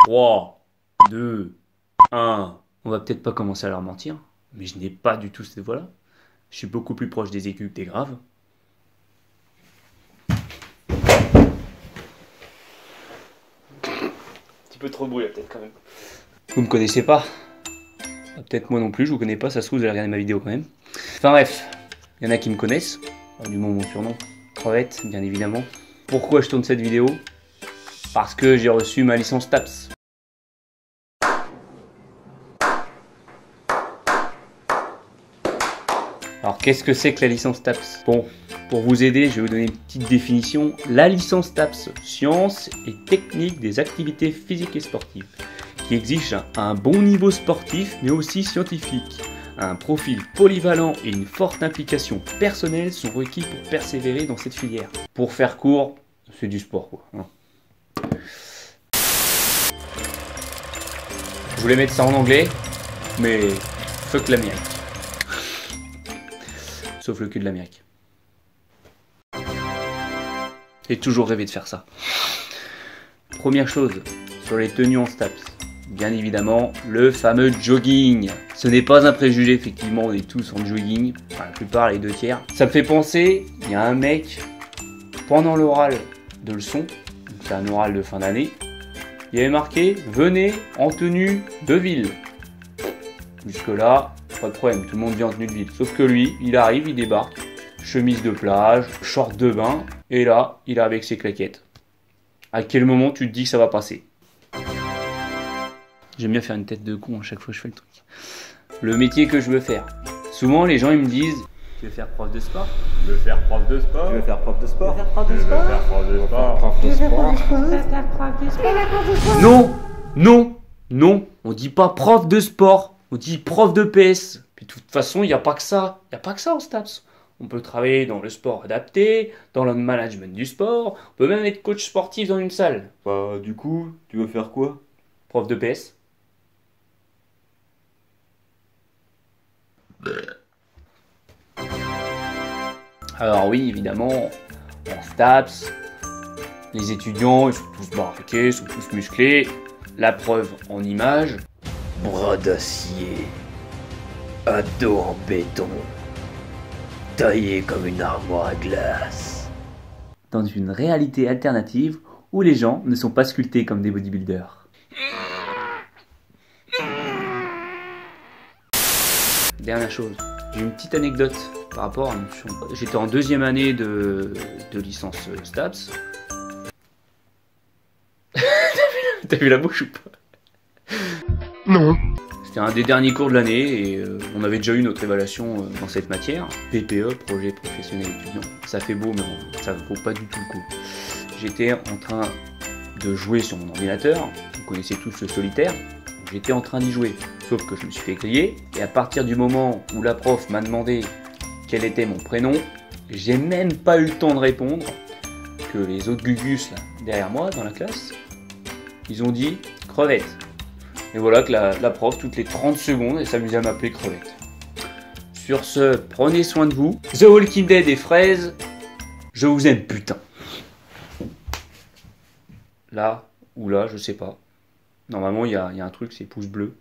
3, 2, 1. On va peut-être pas commencer à leur mentir, mais je n'ai pas du tout cette voix-là. Je suis beaucoup plus proche des aigus que des graves. Un petit peu trop de bruit là peut-être quand même. Vous me connaissez pas? Peut-être moi non plus, je vous connais pas, ça se trouve vous allez regarder ma vidéo quand même. Enfin bref, il y en a qui me connaissent, du moins mon surnom, Crevette bien évidemment. Pourquoi je tourne cette vidéo? Parce que j'ai reçu ma licence TAPS. Alors qu'est-ce que c'est que la licence TAPS? Bon, pour vous aider, je vais vous donner une petite définition. La licence TAPS, sciences et techniques des activités physiques et sportives, qui exige un bon niveau sportif mais aussi scientifique. Un profil polyvalent et une forte implication personnelle sont requis pour persévérer dans cette filière. Pour faire court, c'est du sport quoi. Je voulais mettre ça en anglais, mais fuck l'Amérique. Sauf le cul de l'Amérique. J'ai toujours rêvé de faire ça. Première chose, sur les tenues en STAPS. Bien évidemment, le fameux jogging. Ce n'est pas un préjugé, effectivement, on est tous en jogging. Enfin, la plupart, les 2/3. Ça me fait penser, il y a un mec, pendant l'oral de leçon, c'est un oral de fin d'année, il y avait marqué « Venez en tenue de ville ». Jusque là, pas de problème, tout le monde vient en tenue de ville. Sauf que lui, il arrive, il débarque, chemise de plage, short de bain, et là, il est avec ses claquettes. À quel moment tu te dis que ça va passer? J'aime bien faire une tête de con à chaque fois que je fais le truc. Le métier que je veux faire. Souvent, les gens ils me disent « Tu veux faire prof de sport ?» Je veux faire prof de sport. Tu veux faire prof de sport? Je veux faire prof de sport. Prof de sport. Non, non, non, on dit pas prof de sport, on dit prof de PS. Puis de toute façon, il n'y a pas que ça. Il n'y a pas que ça en STAPS. On peut travailler dans le sport adapté, dans le management du sport, on peut même être coach sportif dans une salle. Bah, du coup, tu veux faire quoi? Prof de PS. Alors oui, évidemment, en STAPS, les étudiants, ils sont tous baraqués, ils sont tous musclés. La preuve en images. Bras d'acier, dos en béton, taillé comme une armoire à glace. Dans une réalité alternative où les gens ne sont pas sculptés comme des bodybuilders. Dernière chose, j'ai une petite anecdote par rapport à une notion. J'étais en 2e année de licence STAPS. T'as vu la bouche ou pas? Non. C'était un des derniers cours de l'année et on avait déjà eu notre évaluation dans cette matière. PPE, projet professionnel étudiant. Ça fait beau mais ça vaut pas du tout le coup. J'étais en train de jouer sur mon ordinateur. Vous connaissez tous le solitaire. J'étais en train d'y jouer. Sauf que je me suis fait griller. Et à partir du moment où la prof m'a demandé quel était mon prénom, j'ai même pas eu le temps de répondre que les autres gugus là, derrière moi dans la classe, ils ont dit Crevette. Et voilà que la prof, toutes les 30 secondes, elle s'amusait à m'appeler Crevette. Sur ce, prenez soin de vous. The Walking Dead et Fraise, je vous aime putain. Là, ou là, je sais pas. Normalement, il y a un truc, c'est pouce bleu.